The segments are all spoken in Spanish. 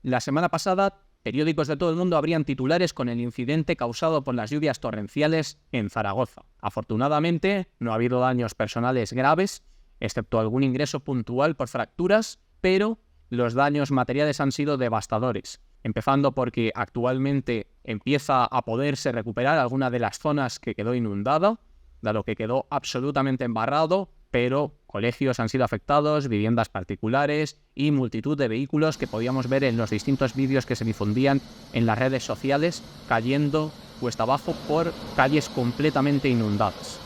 La semana pasada, periódicos de todo el mundo abrían titulares con el incidente causado por las lluvias torrenciales en Zaragoza. Afortunadamente, no ha habido daños personales graves, excepto algún ingreso puntual por fracturas, pero los daños materiales han sido devastadores, empezando porque actualmente empieza a poderse recuperar alguna de las zonas que quedó inundada, dado que quedó absolutamente embarrado, pero colegios han sido afectados, viviendas particulares y multitud de vehículos que podíamos ver en los distintos vídeos que se difundían en las redes sociales cayendo cuesta abajo por calles completamente inundadas.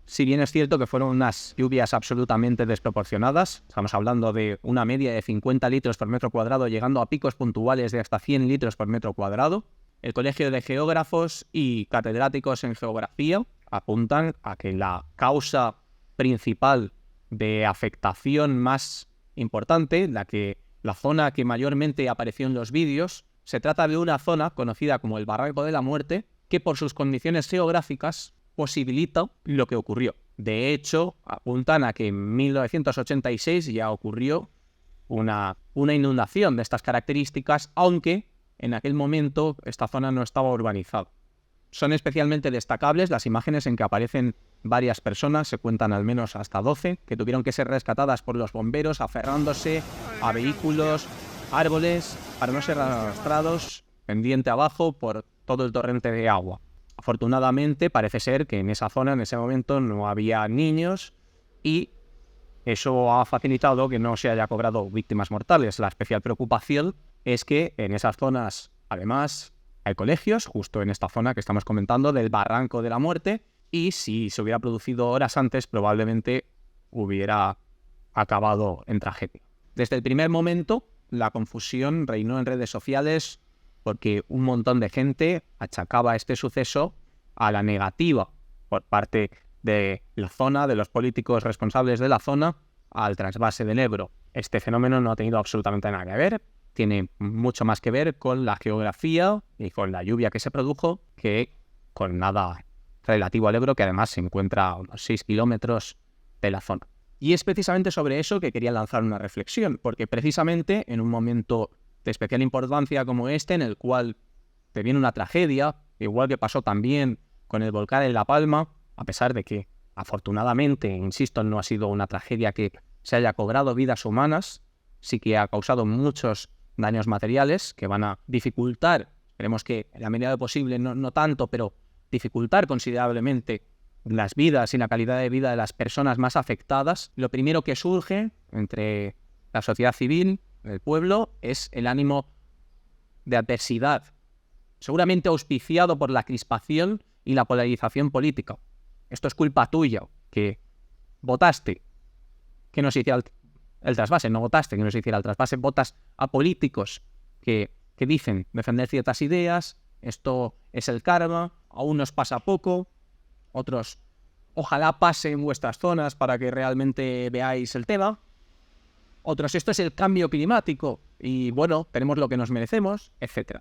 Si bien es cierto que fueron unas lluvias absolutamente desproporcionadas, estamos hablando de una media de 50 litros por metro cuadrado llegando a picos puntuales de hasta 100 litros por metro cuadrado, el Colegio de Geógrafos y catedráticos en geografía apuntan a que la causa principal de afectación más importante, la zona que mayormente apareció en los vídeos, se trata de una zona conocida como el Barranco de la Muerte, que por sus condiciones geográficas posibilita lo que ocurrió. De hecho, apuntan a que en 1986 ya ocurrió una inundación de estas características, aunque en aquel momento esta zona no estaba urbanizada. Son especialmente destacables las imágenes en que aparecen varias personas, se cuentan al menos hasta 12, que tuvieron que ser rescatadas por los bomberos aferrándose a vehículos, árboles, para no ser arrastrados pendiente abajo por todo el torrente de agua. Afortunadamente parece ser que en esa zona en ese momento no había niños y eso ha facilitado que no se haya cobrado víctimas mortales. La especial preocupación es que en esas zonas, además, hay colegios, justo en esta zona que estamos comentando, del Barranco de la Muerte, y si se hubiera producido horas antes, probablemente hubiera acabado en tragedia. Desde el primer momento, la confusión reinó en redes sociales porque un montón de gente achacaba este suceso a la negativa por parte de la zona, de los políticos responsables de la zona, al trasvase del Ebro. Este fenómeno no ha tenido absolutamente nada que ver. Tiene mucho más que ver con la geografía y con la lluvia que se produjo que con nada relativo al Ebro, que además se encuentra a unos 6 kilómetros de la zona. Y es precisamente sobre eso que quería lanzar una reflexión, porque precisamente en un momento de especial importancia como este, en el cual te viene una tragedia, igual que pasó también con el volcán en La Palma, a pesar de que afortunadamente, insisto, no ha sido una tragedia que se haya cobrado vidas humanas, sí que ha causado muchos daños materiales que van a dificultar, esperemos que en la medida de lo posible, no tanto, pero dificultar considerablemente las vidas y la calidad de vida de las personas más afectadas. Lo primero que surge entre la sociedad civil, el pueblo, es el ánimo de adversidad, seguramente auspiciado por la crispación y la polarización política. Esto es culpa tuya, que votaste que no se hiciera el trasvase, no votaste que no se hiciera el trasvase, votas a políticos que dicen defender ciertas ideas, esto es el karma, a unos pasa poco, otros ojalá pase en vuestras zonas para que realmente veáis el tema, otros esto es el cambio climático y bueno, tenemos lo que nos merecemos, etc.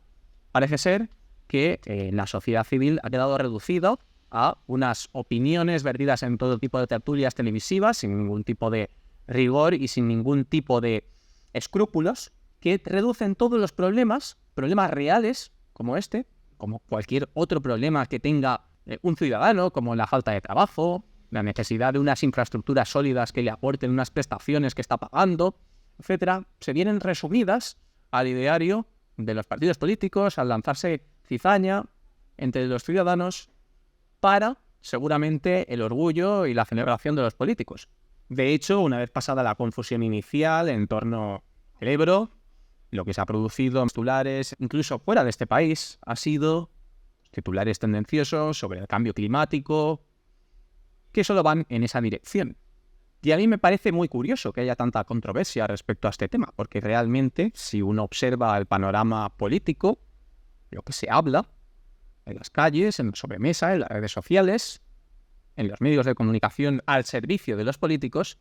Parece ser que la sociedad civil ha quedado reducida a unas opiniones vertidas en todo tipo de tertulias televisivas, sin ningún tipo de rigor y sin ningún tipo de escrúpulos, que reducen todos los problemas reales, como este, como cualquier otro problema que tenga un ciudadano, como la falta de trabajo, la necesidad de unas infraestructuras sólidas que le aporten unas prestaciones que está pagando, etcétera, se vienen resumidas al ideario de los partidos políticos al lanzarse cizaña entre los ciudadanos para, seguramente, el orgullo y la celebración de los políticos. De hecho, una vez pasada la confusión inicial en torno al Ebro, lo que se ha producido en titulares, incluso fuera de este país, ha sido titulares tendenciosos sobre el cambio climático, que solo van en esa dirección. Y a mí me parece muy curioso que haya tanta controversia respecto a este tema, porque realmente, si uno observa el panorama político, lo que se habla en las calles, en la sobremesa, en las redes sociales, en los medios de comunicación al servicio de los políticos,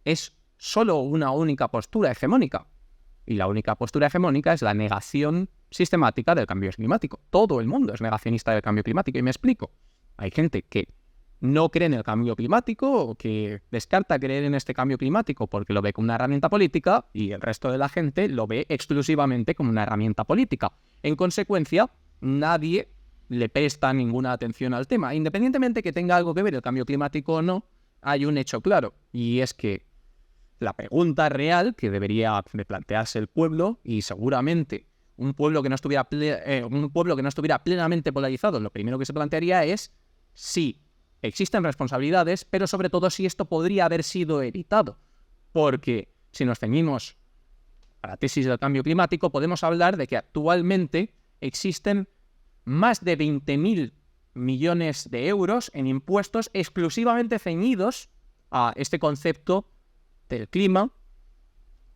es solo una única postura hegemónica. Y la única postura hegemónica es la negación sistemática del cambio climático. Todo el mundo es negacionista del cambio climático. Y me explico. Hay gente que no cree en el cambio climático o que descarta creer en este cambio climático porque lo ve como una herramienta política y el resto de la gente lo ve exclusivamente como una herramienta política. En consecuencia, nadie le presta ninguna atención al tema. Independientemente que tenga algo que ver el cambio climático o no, hay un hecho claro, y es que la pregunta real que debería de plantearse el pueblo, y seguramente un pueblo que no estuviera plenamente polarizado, lo primero que se plantearía es si existen responsabilidades, pero sobre todo si esto podría haber sido evitado. Porque si nos ceñimos a la tesis del cambio climático, podemos hablar de que actualmente existen más de 20.000 millones de euros en impuestos exclusivamente ceñidos a este concepto del clima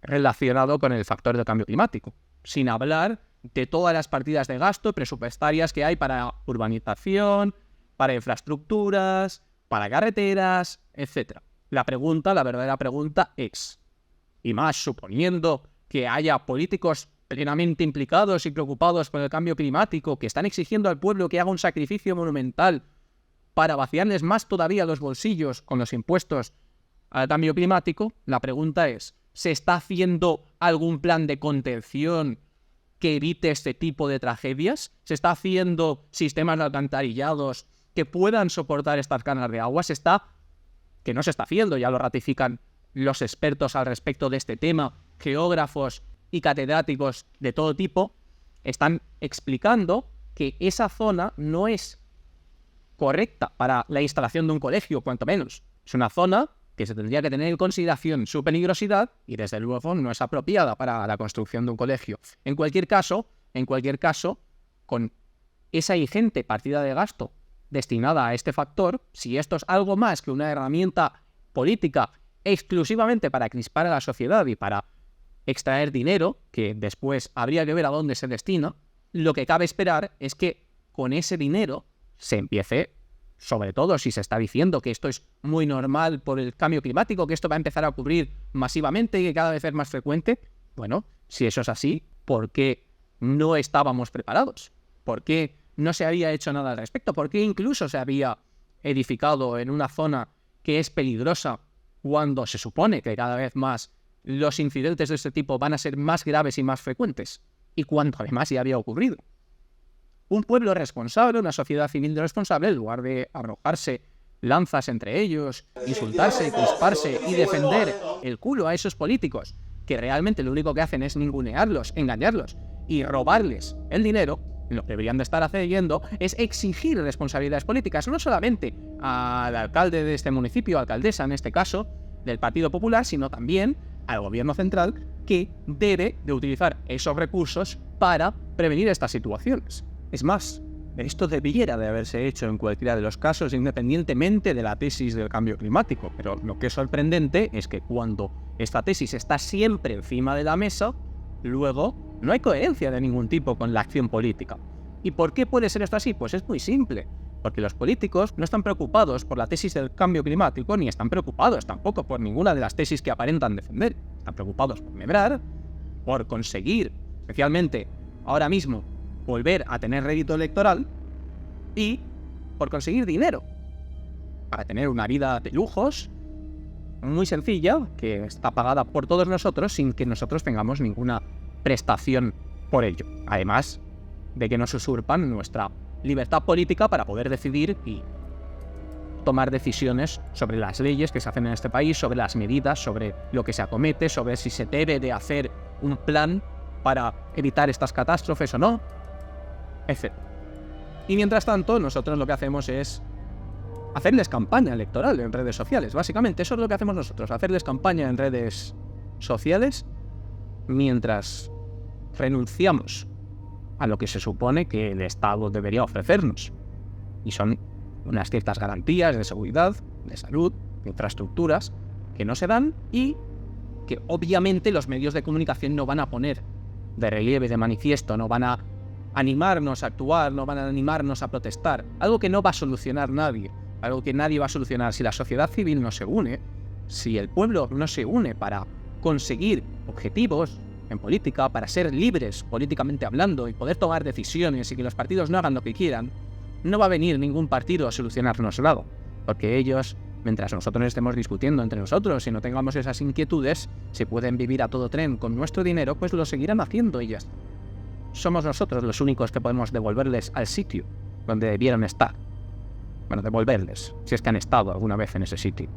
relacionado con el factor del cambio climático, sin hablar de todas las partidas de gasto presupuestarias que hay para urbanización, para infraestructuras, para carreteras, etc. La verdadera pregunta es, y más suponiendo que haya políticos plenamente implicados y preocupados por el cambio climático, que están exigiendo al pueblo que haga un sacrificio monumental para vaciarles más todavía los bolsillos con los impuestos al cambio climático, la pregunta es, ¿se está haciendo algún plan de contención que evite este tipo de tragedias? ¿Se está haciendo sistemas de alcantarillados que puedan soportar estas canas de agua? Que no se está haciendo, ya lo ratifican los expertos al respecto de este tema, geógrafos y catedráticos de todo tipo, están explicando que esa zona no es correcta para la instalación de un colegio, cuanto menos. Es una zona que se tendría que tener en consideración su peligrosidad y desde luego no es apropiada para la construcción de un colegio. En cualquier caso, con esa ingente partida de gasto destinada a este factor, si esto es algo más que una herramienta política exclusivamente para crispar a la sociedad y para extraer dinero, que después habría que ver a dónde se destina, lo que cabe esperar es que con ese dinero se empiece, sobre todo si se está diciendo que esto es muy normal por el cambio climático, que esto va a empezar a ocurrir masivamente y que cada vez es más frecuente. Bueno, si eso es así, ¿por qué no estábamos preparados? ¿Por qué no se había hecho nada al respecto? ¿Por qué incluso se había edificado en una zona que es peligrosa cuando se supone que cada vez más los incidentes de este tipo van a ser más graves y más frecuentes? Y cuando además ya había ocurrido. Un pueblo responsable, una sociedad civil responsable, en lugar de arrojarse lanzas entre ellos, insultarse, crisparse y defender el culo a esos políticos, que realmente lo único que hacen es ningunearlos, engañarlos y robarles el dinero, lo que deberían de estar haciendo es exigir responsabilidades políticas, no solamente al alcalde de este municipio, alcaldesa en este caso, del Partido Popular, sino también al gobierno central, que debe de utilizar esos recursos para prevenir estas situaciones. Es más, esto debiera de haberse hecho en cualquiera de los casos, independientemente de la tesis del cambio climático, pero lo que es sorprendente es que cuando esta tesis está siempre encima de la mesa, luego no hay coherencia de ningún tipo con la acción política. ¿Y por qué puede ser esto así? Pues es muy simple. Porque los políticos no están preocupados por la tesis del cambio climático, ni están preocupados tampoco por ninguna de las tesis que aparentan defender. Están preocupados por medrar, por conseguir, especialmente ahora mismo, volver a tener rédito electoral y por conseguir dinero para tener una vida de lujos muy sencilla, que está pagada por todos nosotros sin que nosotros tengamos ninguna prestación por ello. Además de que nos usurpan nuestra libertad política para poder decidir y tomar decisiones sobre las leyes que se hacen en este país, sobre las medidas, sobre lo que se acomete, sobre si se debe de hacer un plan para evitar estas catástrofes o no, etc. Y mientras tanto, nosotros lo que hacemos es hacerles campaña electoral en redes sociales. Básicamente, eso es lo que hacemos nosotros, hacerles campaña en redes sociales mientras renunciamos a lo que se supone que el Estado debería ofrecernos. Y son unas ciertas garantías de seguridad, de salud, de infraestructuras que no se dan y que obviamente los medios de comunicación no van a poner de relieve, de manifiesto, no van a animarnos a actuar, no van a animarnos a protestar. Algo que no va a solucionar nadie, algo que nadie va a solucionar si la sociedad civil no se une, si el pueblo no se une para conseguir objetivos en política, para ser libres políticamente hablando y poder tomar decisiones y que los partidos no hagan lo que quieran, no va a venir ningún partido a solucionarnos nada. Porque ellos, mientras nosotros estemos discutiendo entre nosotros y no tengamos esas inquietudes, si pueden vivir a todo tren con nuestro dinero, pues lo seguirán haciendo y ya está. Somos nosotros los únicos que podemos devolverles al sitio donde debieron estar. Bueno, devolverles, si es que han estado alguna vez en ese sitio.